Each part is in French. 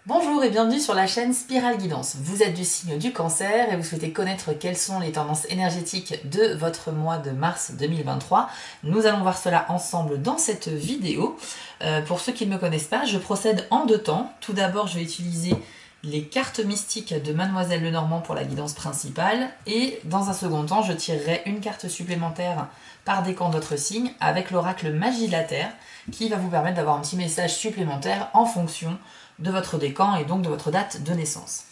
Bonjour et bienvenue sur la chaîne Spirale Guidance. Vous êtes du signe du Cancer et vous souhaitez connaître quelles sont les tendances énergétiques de votre mois de mars 2023. Nous allons voir cela ensemble dans cette vidéo. Pour ceux qui ne me connaissent pas, je procède en deux temps. Tout d'abord, je vais utiliser les cartes mystiques de Mademoiselle Lenormand pour la guidance principale et dans un second temps, je tirerai une carte supplémentaire par décan de votre signe avec l'oracle Magie de la Terre qui va vous permettre d'avoir un petit message supplémentaire en fonction de votre décan et donc de votre date de naissance.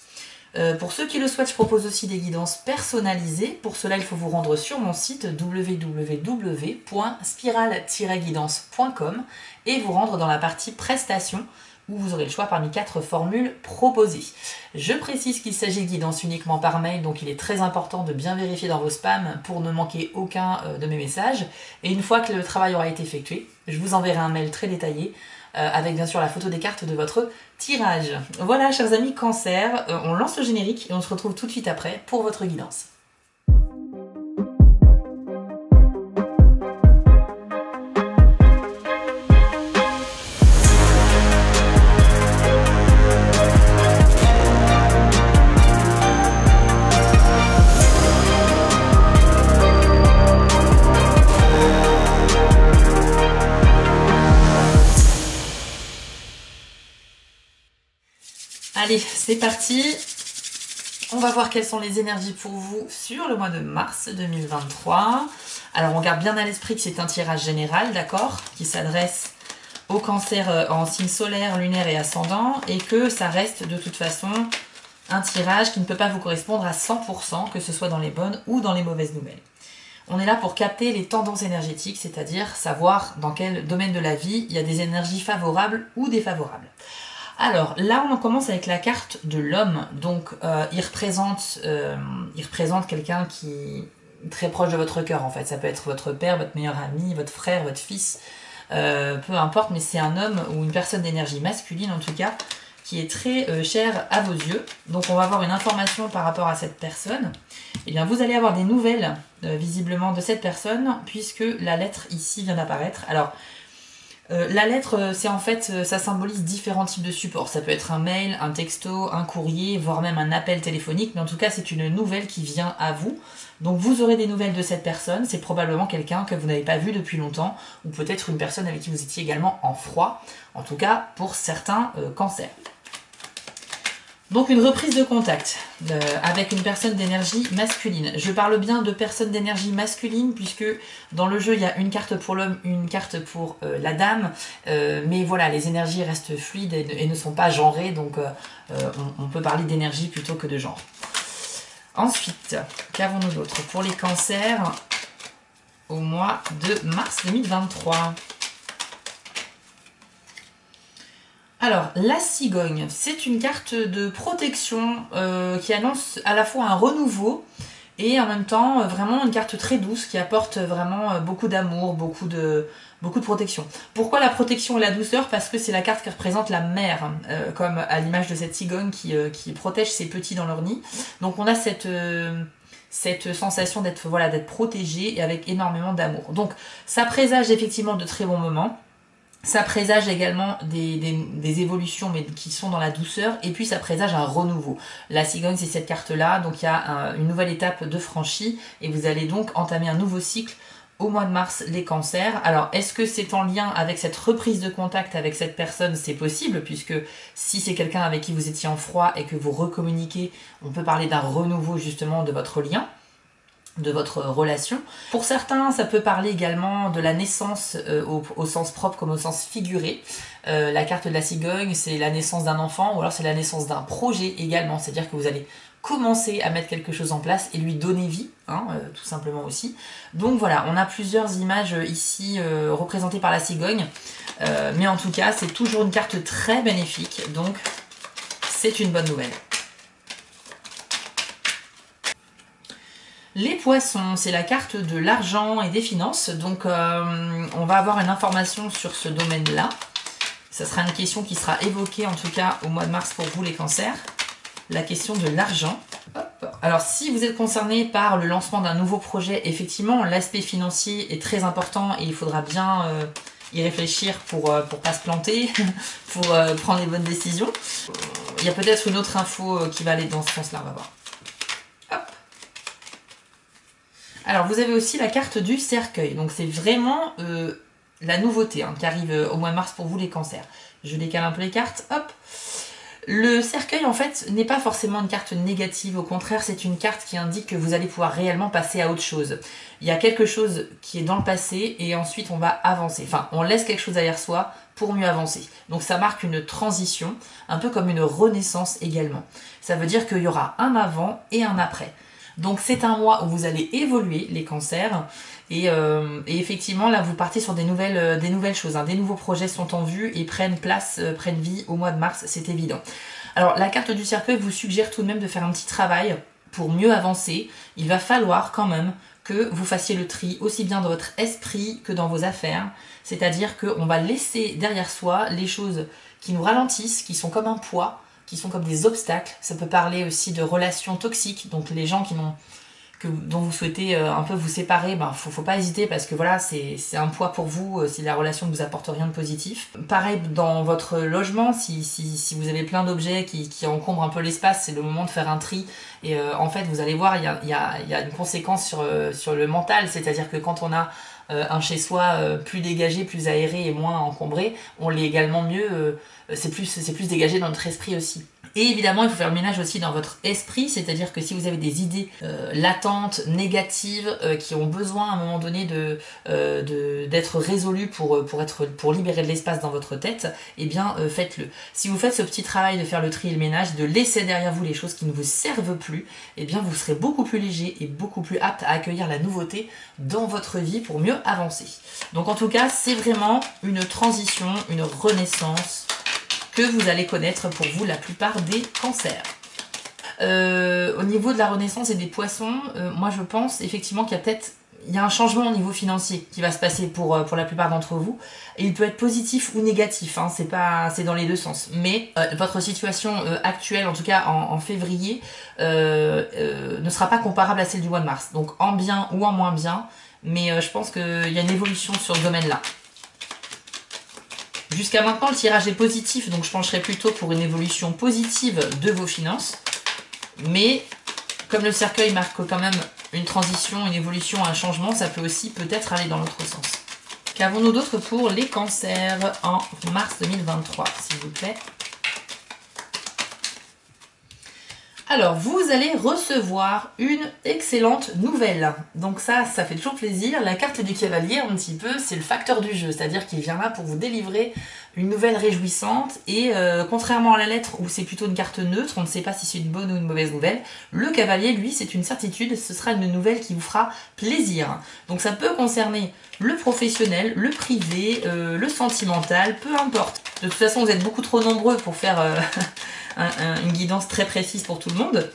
Pour ceux qui le souhaitent, je propose aussi des guidances personnalisées. Pour cela, il faut vous rendre sur mon site www.spiral-guidance.com et vous rendre dans la partie prestations où vous aurez le choix parmi 4 formules proposées. Je précise qu'il s'agit de guidance uniquement par mail, donc il est très important de bien vérifier dans vos spams pour ne manquer aucun de mes messages. Et une fois que le travail aura été effectué, je vous enverrai un mail très détaillé avec bien sûr la photo des cartes de votre tirage. Voilà, chers amis Cancer, on lance le générique et on se retrouve tout de suite après pour votre guidance. Allez, c'est parti. On va voir quelles sont les énergies pour vous sur le mois de mars 2023. Alors, on garde bien à l'esprit que c'est un tirage général, d'accord, qui s'adresse au Cancer en signe solaire, lunaire et ascendant, et que ça reste de toute façon un tirage qui ne peut pas vous correspondre à 100%, que ce soit dans les bonnes ou dans les mauvaises nouvelles. On est là pour capter les tendances énergétiques, c'est-à-dire savoir dans quel domaine de la vie il y a des énergies favorables ou défavorables. Alors là, on commence avec la carte de l'homme. Donc, il représente quelqu'un qui est très proche de votre cœur, en fait. Ça peut être votre père, votre meilleur ami, votre frère, votre fils, peu importe, mais c'est un homme ou une personne d'énergie masculine, en tout cas, qui est très cher à vos yeux. Donc, on va avoir une information par rapport à cette personne. Eh bien, vous allez avoir des nouvelles, visiblement, de cette personne, puisque la lettre ici vient d'apparaître. Alors, la lettre, c'est en fait, ça symbolise différents types de supports. Ça peut être un mail, un texto, un courrier, voire même un appel téléphonique. Mais en tout cas, c'est une nouvelle qui vient à vous. Donc vous aurez des nouvelles de cette personne. C'est probablement quelqu'un que vous n'avez pas vu depuis longtemps. Ou peut-être une personne avec qui vous étiez également en froid. En tout cas, pour certains cancers. Donc une reprise de contact avec une personne d'énergie masculine. Je parle bien de personne d'énergie masculine puisque dans le jeu il y a une carte pour l'homme, une carte pour la dame. Mais voilà, les énergies restent fluides et ne sont pas genrées, donc on peut parler d'énergie plutôt que de genre. Ensuite, qu'avons-nous d'autre pour les cancers au mois de mars 2023? Alors, la cigogne, c'est une carte de protection qui annonce à la fois un renouveau et en même temps vraiment une carte très douce qui apporte vraiment beaucoup d'amour, beaucoup de protection. Pourquoi la protection et la douceur? Parce que c'est la carte qui représente la mère, comme à l'image de cette cigogne qui protège ses petits dans leur nid. Donc on a cette sensation d'être protégé et avec énormément d'amour. Donc ça présage effectivement de très bons moments. Ça présage également des évolutions mais qui sont dans la douceur et puis ça présage un renouveau. La cigogne c'est cette carte là, donc il y a une nouvelle étape de franchie et vous allez donc entamer un nouveau cycle au mois de mars les cancers. Alors est-ce que c'est en lien avec cette reprise de contact avec cette personne? C'est possible puisque si c'est quelqu'un avec qui vous étiez en froid et que vous recommuniquez, on peut parler d'un renouveau justement de votre lien, de votre relation. Pour certains, ça peut parler également de la naissance au sens propre comme au sens figuré. La carte de la cigogne, c'est la naissance d'un enfant ou alors c'est la naissance d'un projet également. C'est-à-dire que vous allez commencer à mettre quelque chose en place et lui donner vie, tout simplement aussi. Donc voilà, on a plusieurs images ici représentées par la cigogne. Mais en tout cas, c'est toujours une carte très bénéfique. Donc, c'est une bonne nouvelle. Les poissons, c'est la carte de l'argent et des finances, donc on va avoir une information sur ce domaine-là. Ça sera une question qui sera évoquée en tout cas au mois de mars pour vous les cancers. La question de l'argent. Alors si vous êtes concerné par le lancement d'un nouveau projet, effectivement l'aspect financier est très important et il faudra bien y réfléchir pour pas se planter, pour prendre les bonnes décisions. Il y a peut-être une autre info qui va aller dans ce sens-là, on va voir. Hop. Alors, vous avez aussi la carte du cercueil. Donc, c'est vraiment la nouveauté hein, qui arrive au mois de mars pour vous, les cancers. Je décale un peu les cartes. Hop. Le cercueil, en fait, n'est pas forcément une carte négative. Au contraire, c'est une carte qui indique que vous allez pouvoir réellement passer à autre chose. Il y a quelque chose qui est dans le passé et ensuite, on va avancer. Enfin, on laisse quelque chose derrière soi pour mieux avancer. Donc, ça marque une transition, un peu comme une renaissance également. Ça veut dire qu'il y aura un avant et un après. Donc c'est un mois où vous allez évoluer les cancers et effectivement là vous partez sur des nouvelles choses, hein. Des nouveaux projets sont en vue et prennent place, prennent vie au mois de mars, c'est évident. Alors la carte du cercueil vous suggère tout de même de faire un petit travail pour mieux avancer. Il va falloir quand même que vous fassiez le tri aussi bien dans votre esprit que dans vos affaires, c'est-à-dire qu'on va laisser derrière soi les choses qui nous ralentissent, qui sont comme un poids, qui sont comme des obstacles. Ça peut parler aussi de relations toxiques, donc les gens dont vous souhaitez un peu vous séparer, ben, faut pas hésiter parce que voilà, c'est un poids pour vous si la relation ne vous apporte rien de positif. Pareil dans votre logement, si vous avez plein d'objets qui encombrent un peu l'espace, c'est le moment de faire un tri et en fait vous allez voir, il y a une conséquence sur le mental, c'est-à-dire que quand on a un chez-soi plus dégagé, plus aéré et moins encombré, on l'est également mieux, c'est plus dégagé dans notre esprit aussi. Et évidemment, il faut faire le ménage aussi dans votre esprit, c'est-à-dire que si vous avez des idées latentes, négatives, qui ont besoin à un moment donné d'être résolues pour libérer de l'espace dans votre tête, eh bien faites-le. Si vous faites ce petit travail de faire le tri et le ménage, de laisser derrière vous les choses qui ne vous servent plus, eh bien vous serez beaucoup plus léger et beaucoup plus apte à accueillir la nouveauté dans votre vie pour mieux avancer. Donc en tout cas, c'est vraiment une transition, une renaissance que vous allez connaître pour vous la plupart des cancers. Au niveau de la renaissance et des poissons, moi je pense effectivement qu'il y a un changement au niveau financier qui va se passer pour la plupart d'entre vous. Et il peut être positif ou négatif, hein, c'est dans les deux sens. Mais votre situation actuelle, en tout cas en février, ne sera pas comparable à celle du mois de mars. Donc en bien ou en moins bien, mais je pense qu'il y a une évolution sur ce domaine-là. Jusqu'à maintenant, le tirage est positif, donc je pencherai plutôt pour une évolution positive de vos finances. Mais comme le cercueil marque quand même une transition, une évolution, un changement, ça peut aussi peut-être aller dans l'autre sens. Qu'avons-nous d'autre pour les cancers en mars 2023, s'il vous plaît? Alors, vous allez recevoir une excellente nouvelle. Donc ça fait toujours plaisir. La carte du cavalier, un petit peu, c'est le facteur du jeu. C'est-à-dire qu'il vient là pour vous délivrer une nouvelle réjouissante. Et contrairement à la lettre, où c'est plutôt une carte neutre, on ne sait pas si c'est une bonne ou une mauvaise nouvelle, le cavalier, lui, c'est une certitude. Ce sera une nouvelle qui vous fera plaisir. Donc ça peut concerner le professionnel, le privé, le sentimental, peu importe. De toute façon, vous êtes beaucoup trop nombreux pour faire... une guidance très précise pour tout le monde,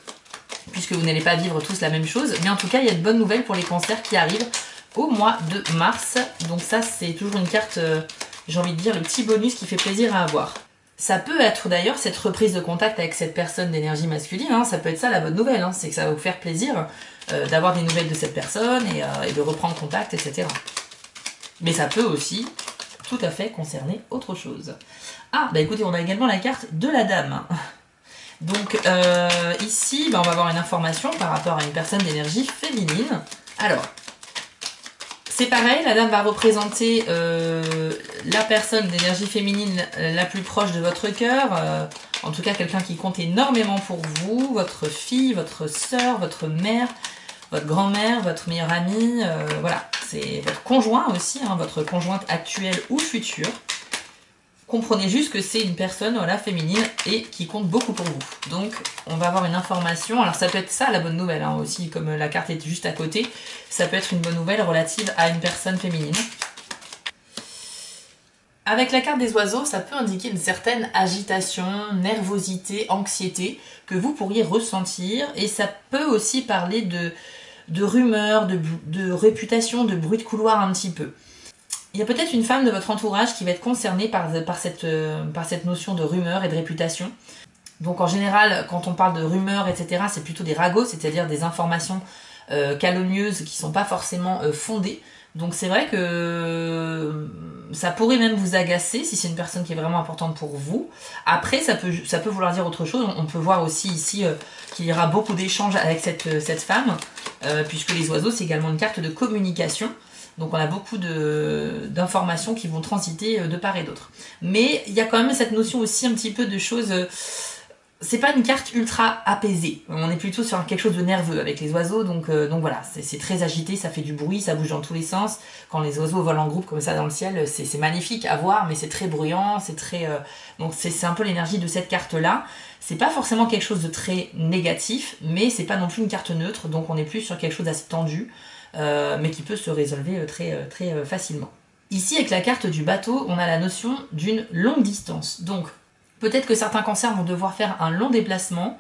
puisque vous n'allez pas vivre tous la même chose. Mais en tout cas, il y a de bonnes nouvelles pour les cancers qui arrivent au mois de mars. Donc ça, c'est toujours une carte, j'ai envie de dire, le petit bonus qui fait plaisir à avoir. Ça peut être d'ailleurs cette reprise de contact avec cette personne d'énergie masculine, hein, ça peut être ça la bonne nouvelle, hein, c'est que ça va vous faire plaisir d'avoir des nouvelles de cette personne et de reprendre contact, etc. Mais ça peut aussi tout à fait concerner autre chose. Ah, bah écoutez, on a également la carte de la dame. Donc ici, bah, on va avoir une information par rapport à une personne d'énergie féminine. Alors, c'est pareil, la dame va représenter la personne d'énergie féminine la plus proche de votre cœur. En tout cas, quelqu'un qui compte énormément pour vous, votre fille, votre sœur, votre mère, votre grand-mère, votre meilleure amie. Voilà, c'est votre conjoint aussi, hein, votre conjointe actuelle ou future. Comprenez juste que c'est une personne voilà, féminine et qui compte beaucoup pour vous. Donc, on va avoir une information. Alors, ça peut être ça la bonne nouvelle hein, aussi, comme la carte est juste à côté. Ça peut être une bonne nouvelle relative à une personne féminine. Avec la carte des oiseaux, ça peut indiquer une certaine agitation, nervosité, anxiété que vous pourriez ressentir. Et ça peut aussi parler de rumeurs, de réputation, de bruit de couloir un petit peu. Il y a peut-être une femme de votre entourage qui va être concernée par cette notion de rumeur et de réputation. Donc en général, quand on parle de rumeurs, etc., c'est plutôt des ragots, c'est-à-dire des informations calomnieuses qui ne sont pas forcément fondées. Donc c'est vrai que ça pourrait même vous agacer si c'est une personne qui est vraiment importante pour vous. Après, ça peut vouloir dire autre chose. On peut voir aussi ici qu'il y aura beaucoup d'échanges avec cette femme, puisque les oiseaux, c'est également une carte de communication. Donc on a beaucoup d'informations qui vont transiter de part et d'autre. Mais il y a quand même cette notion aussi un petit peu de choses... c'est pas une carte ultra apaisée. On est plutôt sur quelque chose de nerveux avec les oiseaux. Donc voilà, c'est très agité, ça fait du bruit, ça bouge dans tous les sens. Quand les oiseaux volent en groupe comme ça dans le ciel, c'est magnifique à voir, mais c'est très bruyant. C'est très donc c'est un peu l'énergie de cette carte-là. C'est pas forcément quelque chose de très négatif, mais c'est pas non plus une carte neutre. Donc on est plus sur quelque chose d'assez tendu. Mais qui peut se résolver très facilement. Ici, avec la carte du bateau, on a la notion d'une longue distance. Donc, peut-être que certains cancers vont devoir faire un long déplacement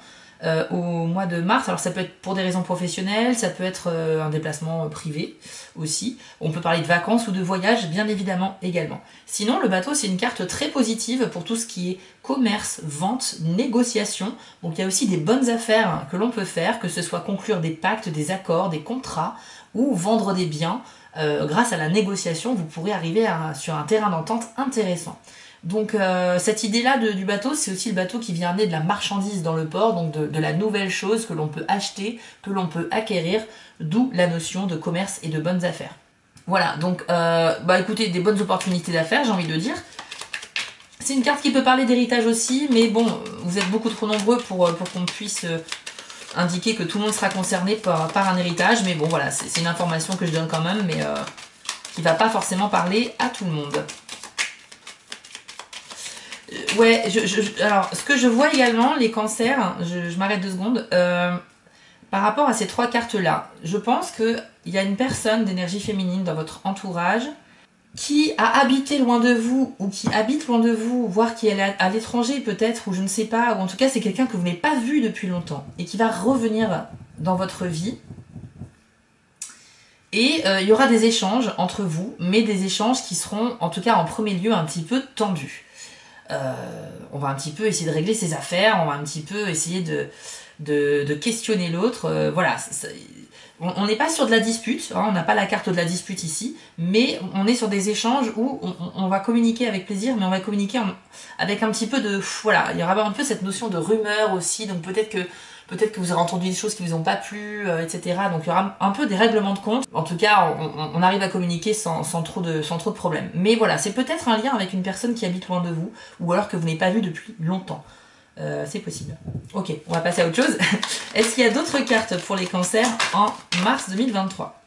au mois de mars. Alors, ça peut être pour des raisons professionnelles, ça peut être un déplacement privé aussi. On peut parler de vacances ou de voyage, bien évidemment, également. Sinon, le bateau, c'est une carte très positive pour tout ce qui est commerce, vente, négociation. Donc, il y a aussi des bonnes affaires que l'on peut faire, que ce soit conclure des pactes, des accords, des contrats, ou vendre des biens. Grâce à la négociation, vous pourrez arriver sur un terrain d'entente intéressant. Donc cette idée-là du bateau, c'est aussi le bateau qui vient amener de la marchandise dans le port, donc de la nouvelle chose que l'on peut acheter, que l'on peut acquérir, d'où la notion de commerce et de bonnes affaires. Voilà, donc écoutez, des bonnes opportunités d'affaires, j'ai envie de dire. C'est une carte qui peut parler d'héritage aussi, mais bon, vous êtes beaucoup trop nombreux pour qu'on puisse... indiquer que tout le monde sera concerné par un héritage, mais bon voilà, c'est une information que je donne quand même, mais qui va pas forcément parler à tout le monde. Ouais, alors ce que je vois également, les cancers, je m'arrête 2 secondes, par rapport à ces 3 cartes-là, je pense qu'il y a une personne d'énergie féminine dans votre entourage qui a habité loin de vous, ou qui habite loin de vous, voire qui est à l'étranger peut-être, ou je ne sais pas, ou en tout cas c'est quelqu'un que vous n'avez pas vu depuis longtemps, et qui va revenir dans votre vie. Et il y aura des échanges entre vous, mais des échanges qui seront, en tout cas en premier lieu, un petit peu tendus. On va un petit peu essayer de régler ses affaires, on va un petit peu essayer de questionner l'autre, voilà. On n'est pas sur de la dispute, hein, on n'a pas la carte de la dispute ici, mais on est sur des échanges où on va communiquer avec plaisir, mais on va communiquer avec un petit peu de... Voilà, il y aura un peu cette notion de rumeur aussi, donc peut-être que vous aurez entendu des choses qui vous ont pas plu, etc. Donc il y aura un peu des règlements de compte. En tout cas, on arrive à communiquer sans trop de problèmes. Mais voilà, c'est peut-être un lien avec une personne qui habite loin de vous, ou alors que vous n'avez pas vu depuis longtemps. C'est possible. Ok, on va passer à autre chose. Est-ce qu'il y a d'autres cartes pour les cancers en mars 2023 ?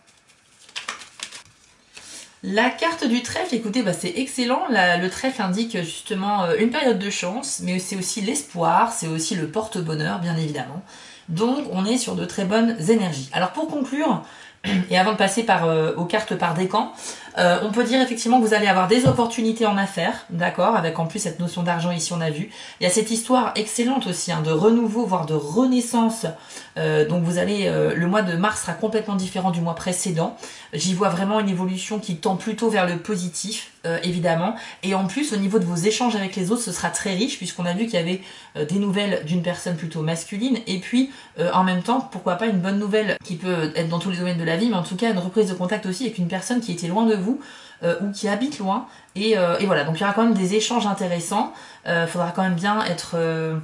La carte du trèfle, écoutez, c'est excellent. Le trèfle indique justement une période de chance, mais c'est aussi l'espoir, c'est aussi le porte-bonheur, bien évidemment. Donc, on est sur de très bonnes énergies. Alors, pour conclure, et avant de passer aux cartes par décan, on peut dire effectivement que vous allez avoir des opportunités en affaires, d'accord, avec en plus cette notion d'argent ici on a vu. Il y a cette histoire excellente aussi de renouveau, voire de renaissance. Donc vous allez, le mois de mars sera complètement différent du mois précédent. J'y vois vraiment une évolution qui tend plutôt vers le positif, évidemment. Et en plus au niveau de vos échanges avec les autres, ce sera très riche puisqu'on a vu qu'il y avait des nouvelles d'une personne plutôt masculine et puis en même temps, pourquoi pas une bonne nouvelle qui peut être dans tous les domaines de la vie, mais en tout cas une reprise de contact aussi avec une personne qui était loin de vous ou qui habite loin. Et voilà, donc il y aura quand même des échanges intéressants. Faudra quand même bien être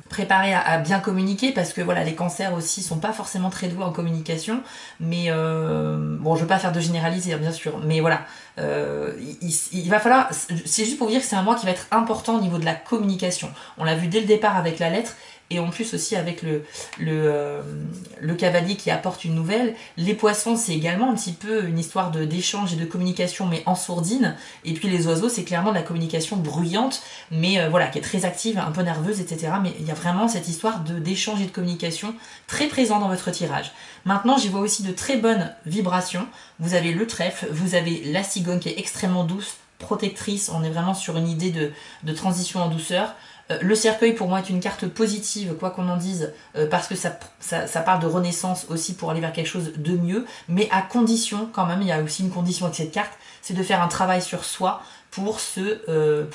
préparé à bien communiquer parce que voilà, les cancers aussi sont pas forcément très doués en communication. Mais bon, je veux pas faire de généraliser bien sûr, mais voilà, il va falloir. C'est juste pour vous dire que c'est un mois qui va être important au niveau de la communication. On l'a vu dès le départ avec la lettre. Et en plus aussi avec le cavalier qui apporte une nouvelle. Les poissons, c'est également un petit peu une histoire d'échange et de communication, mais en sourdine. Et puis les oiseaux, c'est clairement de la communication bruyante, mais voilà, qui est très active, un peu nerveuse, etc. Mais il y a vraiment cette histoire d'échange et de communication très présent dans votre tirage. Maintenant, j'y vois aussi de très bonnes vibrations. Vous avez le trèfle, vous avez la cigogne qui est extrêmement douce, protectrice. On est vraiment sur une idée de transition en douceur. Le cercueil pour moi est une carte positive, quoi qu'on en dise, parce que ça parle de renaissance aussi pour aller vers quelque chose de mieux, mais à condition quand même, il y a aussi une condition avec cette carte, c'est de faire un travail sur soi pour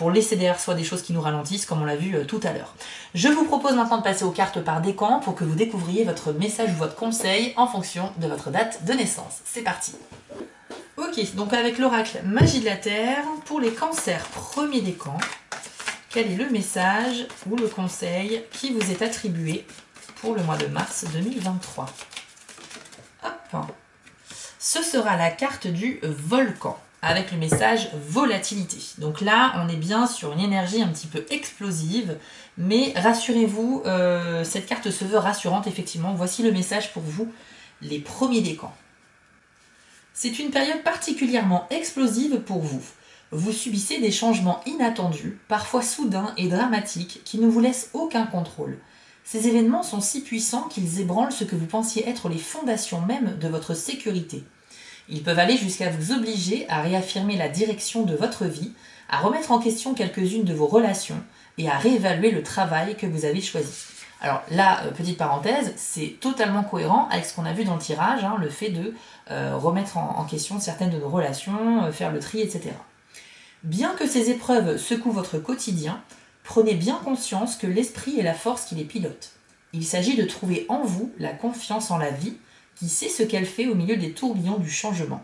laisser derrière soi des choses qui nous ralentissent, comme on l'a vu tout à l'heure. Je vous propose maintenant de passer aux cartes par décan pour que vous découvriez votre message ou votre conseil en fonction de votre date de naissance. C'est parti! Ok, donc avec l'oracle Magie de la Terre, pour les cancers premier décan, quel est le message ou le conseil qui vous est attribué pour le mois de mars 2023? Hop. Ce sera la carte du volcan, avec le message volatilité. Donc là, on est bien sur une énergie un petit peu explosive, mais rassurez-vous, cette carte se veut rassurante, effectivement. Voici le message pour vous, les premiers décans. C'est une période particulièrement explosive pour vous. Vous subissez des changements inattendus, parfois soudains et dramatiques, qui ne vous laissent aucun contrôle. Ces événements sont si puissants qu'ils ébranlent ce que vous pensiez être les fondations même de votre sécurité. Ils peuvent aller jusqu'à vous obliger à réaffirmer la direction de votre vie, à remettre en question quelques-unes de vos relations et à réévaluer le travail que vous avez choisi. Alors là, petite parenthèse, c'est totalement cohérent avec ce qu'on a vu dans le tirage, le fait de remettre en question certaines de nos relations, faire le tri, etc. Bien que ces épreuves secouent votre quotidien, prenez bien conscience que l'esprit est la force qui les pilote. Il s'agit de trouver en vous la confiance en la vie, qui sait ce qu'elle fait au milieu des tourbillons du changement.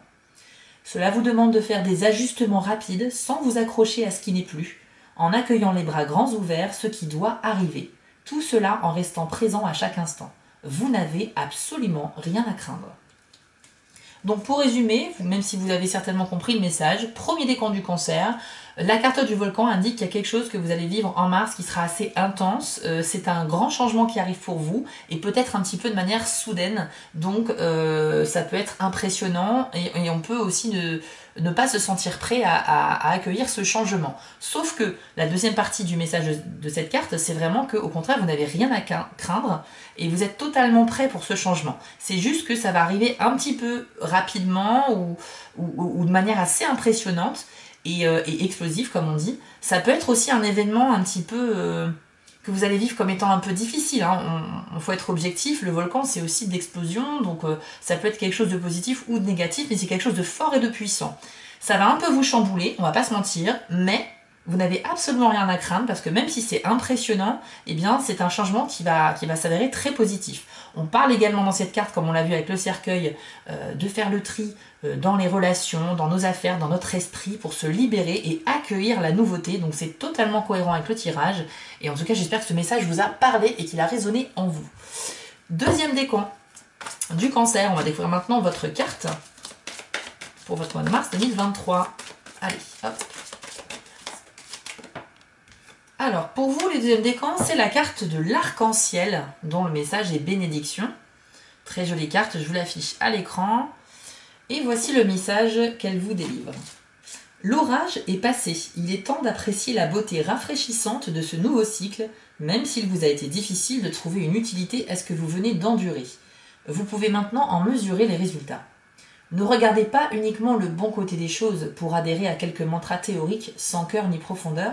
Cela vous demande de faire des ajustements rapides sans vous accrocher à ce qui n'est plus, en accueillant les bras grands ouverts ce qui doit arriver. Tout cela en restant présent à chaque instant. Vous n'avez absolument rien à craindre. Donc pour résumer, même si vous avez certainement compris le message, premier décan du cancer, la carte du volcan indique qu'il y a quelque chose que vous allez vivre en mars qui sera assez intense. C'est un grand changement qui arrive pour vous et peut-être un petit peu de manière soudaine. Donc ça peut être impressionnant et on peut aussi ne pas se sentir prêt à accueillir ce changement. Sauf que la deuxième partie du message de cette carte, c'est vraiment qu'au contraire, vous n'avez rien à craindre et vous êtes totalement prêt pour ce changement. C'est juste que ça va arriver un petit peu rapidement ou de manière assez impressionnante et explosive, comme on dit. Ça peut être aussi un événement un petit peu que vous allez vivre comme étant un peu difficile. Il faut être objectif, le volcan c'est aussi de l'explosion, donc ça peut être quelque chose de positif ou de négatif, mais c'est quelque chose de fort et de puissant. Ça va un peu vous chambouler, on va pas se mentir, mais vous n'avez absolument rien à craindre parce que même si c'est impressionnant, eh bien c'est un changement qui va s'avérer très positif. On parle également dans cette carte, comme on l'a vu avec le cercueil, de faire le tri dans les relations, dans nos affaires, dans notre esprit pour se libérer et accueillir la nouveauté. Donc c'est totalement cohérent avec le tirage. Et en tout cas, j'espère que ce message vous a parlé et qu'il a résonné en vous. Deuxième décan du cancer. On va découvrir maintenant votre carte pour votre mois de mars 2023. Allez, hop. Alors, pour vous, les deuxièmes décans, c'est la carte de l'arc-en-ciel, dont le message est bénédiction. Très jolie carte, je vous l'affiche à l'écran. Et voici le message qu'elle vous délivre. L'orage est passé. Il est temps d'apprécier la beauté rafraîchissante de ce nouveau cycle, même s'il vous a été difficile de trouver une utilité à ce que vous venez d'endurer. Vous pouvez maintenant en mesurer les résultats. Ne regardez pas uniquement le bon côté des choses pour adhérer à quelques mantras théoriques sans cœur ni profondeur,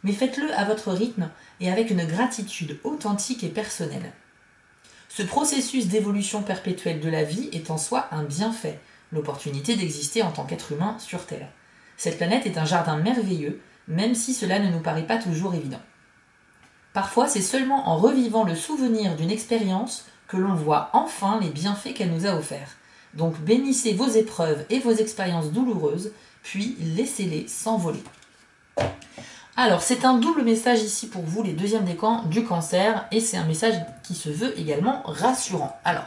mais faites-le à votre rythme et avec une gratitude authentique et personnelle. Ce processus d'évolution perpétuelle de la vie est en soi un bienfait, l'opportunité d'exister en tant qu'être humain sur Terre. Cette planète est un jardin merveilleux, même si cela ne nous paraît pas toujours évident. Parfois, c'est seulement en revivant le souvenir d'une expérience que l'on voit enfin les bienfaits qu'elle nous a offerts. Donc bénissez vos épreuves et vos expériences douloureuses, puis laissez-les s'envoler. Alors, c'est un double message ici pour vous, les deuxièmes décans du cancer, et c'est un message qui se veut également rassurant. Alors,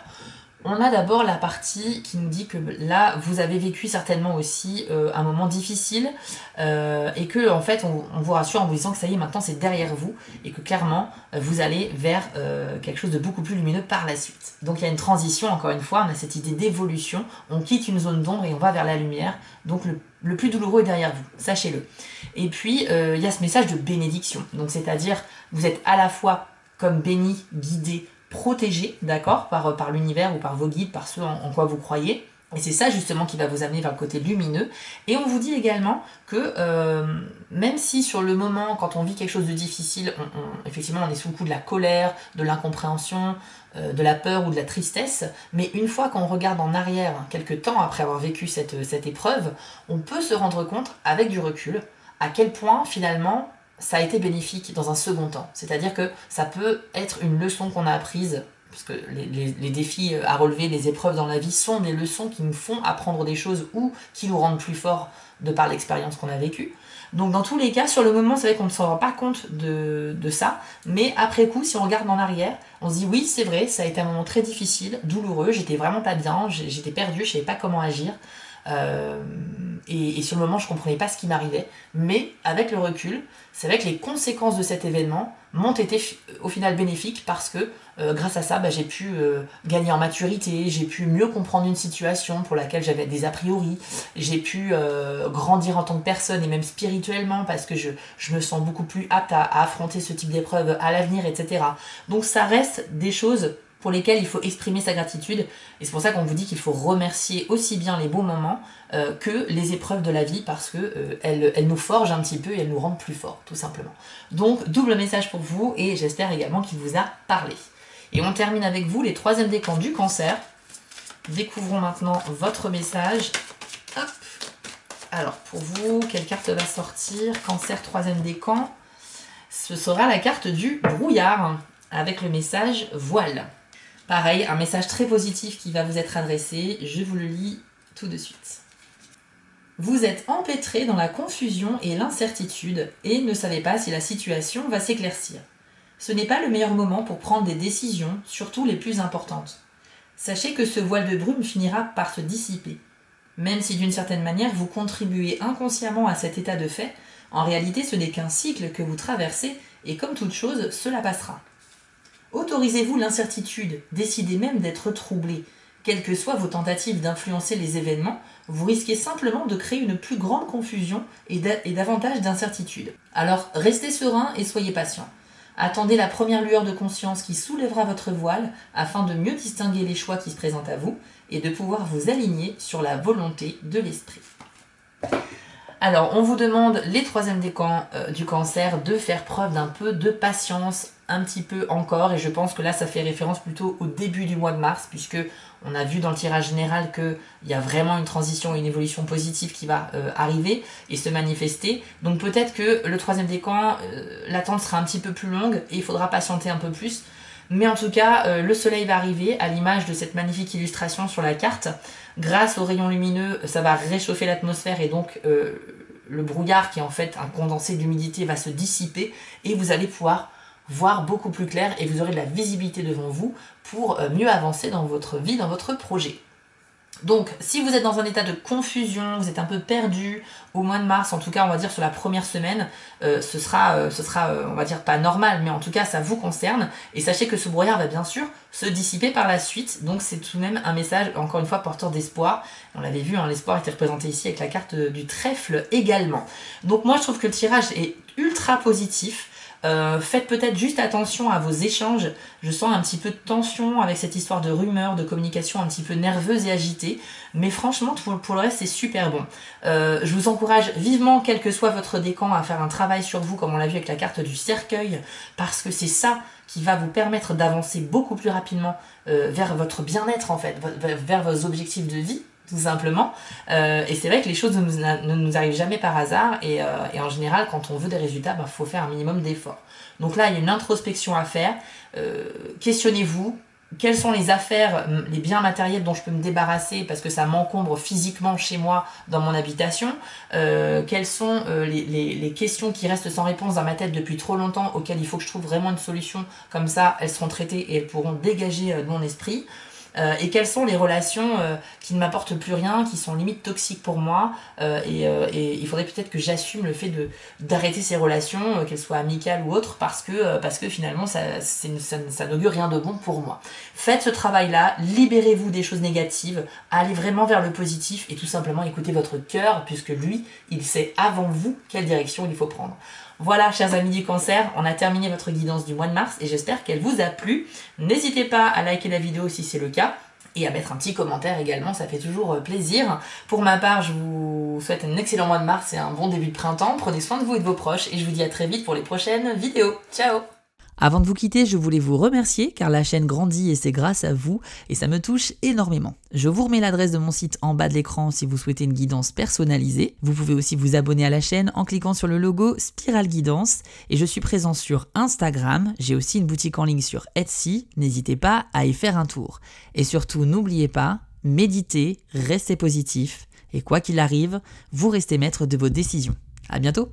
on a d'abord la partie qui nous dit que là, vous avez vécu certainement aussi un moment difficile et que, en fait, on vous rassure en vous disant que ça y est, maintenant c'est derrière vous et que clairement, vous allez vers quelque chose de beaucoup plus lumineux par la suite. Donc, il y a une transition, encore une fois, on a cette idée d'évolution, on quitte une zone d'ombre et on va vers la lumière. Donc, le plus douloureux est derrière vous, sachez-le. Et puis, il y a ce message de bénédiction. Donc, c'est-à-dire, vous êtes à la fois comme béni, guidé, protégé, d'accord, par l'univers ou par vos guides, par ceux en quoi vous croyez. Et c'est ça justement qui va vous amener vers le côté lumineux. Et on vous dit également que même si sur le moment, quand on vit quelque chose de difficile, effectivement on est sous le coup de la colère, de l'incompréhension, de la peur ou de la tristesse, mais une fois qu'on regarde en arrière, quelques temps après avoir vécu cette épreuve, on peut se rendre compte, avec du recul, à quel point finalement ça a été bénéfique dans un second temps. C'est-à-dire que ça peut être une leçon qu'on a apprise parce que les défis à relever, les épreuves dans la vie sont des leçons qui nous font apprendre des choses ou qui nous rendent plus forts de par l'expérience qu'on a vécue. Donc dans tous les cas, sur le moment, c'est vrai qu'on ne s'en rend pas compte de ça, mais après coup, si on regarde en arrière, on se dit oui, c'est vrai, ça a été un moment très difficile, douloureux, j'étais vraiment pas bien, j'étais perdue, je savais pas comment agir. Et sur le moment, je comprenais pas ce qui m'arrivait, mais avec le recul, c'est vrai que les conséquences de cet événement m'ont été au final bénéfiques parce que grâce à ça, j'ai pu gagner en maturité, j'ai pu mieux comprendre une situation pour laquelle j'avais des a priori, j'ai pu grandir en tant que personne et même spirituellement parce que je me sens beaucoup plus apte à affronter ce type d'épreuve à l'avenir, etc. Donc ça reste des choses pour lesquelles il faut exprimer sa gratitude. Et c'est pour ça qu'on vous dit qu'il faut remercier aussi bien les bons moments que les épreuves de la vie, parce que elles nous forgent un petit peu et elles nous rendent plus forts, tout simplement. Donc, double message pour vous, et j'espère également qu'il vous a parlé. Et on termine avec vous les 3e décans du Cancer. Découvrons maintenant votre message. Hop. Alors, pour vous, quelle carte va sortir? Cancer, 3e décan. Ce sera la carte du brouillard, avec le message voile. Pareil, un message très positif qui va vous être adressé. Je vous le lis tout de suite. Vous êtes empêtré dans la confusion et l'incertitude et ne savez pas si la situation va s'éclaircir. Ce n'est pas le meilleur moment pour prendre des décisions, surtout les plus importantes. Sachez que ce voile de brume finira par se dissiper. Même si d'une certaine manière vous contribuez inconsciemment à cet état de fait, en réalité ce n'est qu'un cycle que vous traversez et comme toute chose, cela passera. Autorisez-vous l'incertitude, décidez même d'être troublé. Quelles que soient vos tentatives d'influencer les événements, vous risquez simplement de créer une plus grande confusion et davantage d'incertitude. Alors restez serein et soyez patient. Attendez la première lueur de conscience qui soulèvera votre voile afin de mieux distinguer les choix qui se présentent à vous et de pouvoir vous aligner sur la volonté de l'esprit. Alors, on vous demande, les 3e décans du Cancer, de faire preuve d'un peu de patience, un petit peu encore, et je pense que là, ça fait référence plutôt au début du mois de mars, puisque on a vu dans le tirage général qu'il y a vraiment une transition et une évolution positive qui va arriver et se manifester. Donc peut-être que le 3e décan, l'attente sera un petit peu plus longue et il faudra patienter un peu plus. Mais en tout cas, le soleil va arriver à l'image de cette magnifique illustration sur la carte. Grâce aux rayons lumineux, ça va réchauffer l'atmosphère et donc le brouillard, qui est en fait un condensé d'humidité, va se dissiper et vous allez pouvoir voir beaucoup plus clair et vous aurez de la visibilité devant vous pour mieux avancer dans votre vie, dans votre projet. Donc, si vous êtes dans un état de confusion, vous êtes un peu perdu au mois de mars, en tout cas, on va dire sur la première semaine, ce sera, on va dire, pas normal, mais en tout cas, ça vous concerne. Et sachez que ce brouillard va bien sûr se dissiper par la suite, donc c'est tout de même un message, encore une fois, porteur d'espoir. On l'avait vu, hein, l'espoir était représenté ici avec la carte du trèfle également. Donc moi, je trouve que le tirage est ultra positif. Faites peut-être juste attention à vos échanges. Je sens un petit peu de tension avec cette histoire de rumeurs, de communication un petit peu nerveuse et agitée. Mais franchement, pour le reste, c'est super bon. Je vous encourage vivement, quel que soit votre décan, à faire un travail sur vous, comme on l'a vu avec la carte du cercueil, parce que c'est ça qui va vous permettre d'avancer beaucoup plus rapidement vers votre bien-être, en fait, vers vos objectifs de vie, tout simplement. Et c'est vrai que les choses ne nous arrivent jamais par hasard et en général, quand on veut des résultats, faut faire un minimum d'efforts. Donc là, il y a une introspection à faire. Questionnez-vous. Quelles sont les affaires, les biens matériels dont je peux me débarrasser parce que ça m'encombre physiquement chez moi, dans mon habitation? Quelles sont les questions qui restent sans réponse dans ma tête depuis trop longtemps, auxquelles il faut que je trouve vraiment une solution? Comme ça, elles seront traitées et elles pourront dégager de mon esprit. Et quelles sont les relations qui ne m'apportent plus rien, qui sont limite toxiques pour moi, et il faudrait peut-être que j'assume le fait d'arrêter ces relations, qu'elles soient amicales ou autres, parce que finalement ça n'augure rien de bon pour moi. Faites ce travail-là, libérez-vous des choses négatives, allez vraiment vers le positif et tout simplement écoutez votre cœur, puisque lui, il sait avant vous quelle direction il faut prendre. Voilà, chers amis du Cancer, on a terminé votre guidance du mois de mars et j'espère qu'elle vous a plu. N'hésitez pas à liker la vidéo si c'est le cas et à mettre un petit commentaire également, ça fait toujours plaisir. Pour ma part, je vous souhaite un excellent mois de mars et un bon début de printemps. Prenez soin de vous et de vos proches et je vous dis à très vite pour les prochaines vidéos. Ciao! Avant de vous quitter, je voulais vous remercier car la chaîne grandit et c'est grâce à vous et ça me touche énormément. Je vous remets l'adresse de mon site en bas de l'écran si vous souhaitez une guidance personnalisée. Vous pouvez aussi vous abonner à la chaîne en cliquant sur le logo Spiral Guidance et je suis présent sur Instagram. J'ai aussi une boutique en ligne sur Etsy. N'hésitez pas à y faire un tour. Et surtout, n'oubliez pas, méditez, restez positif et quoi qu'il arrive, vous restez maître de vos décisions. À bientôt!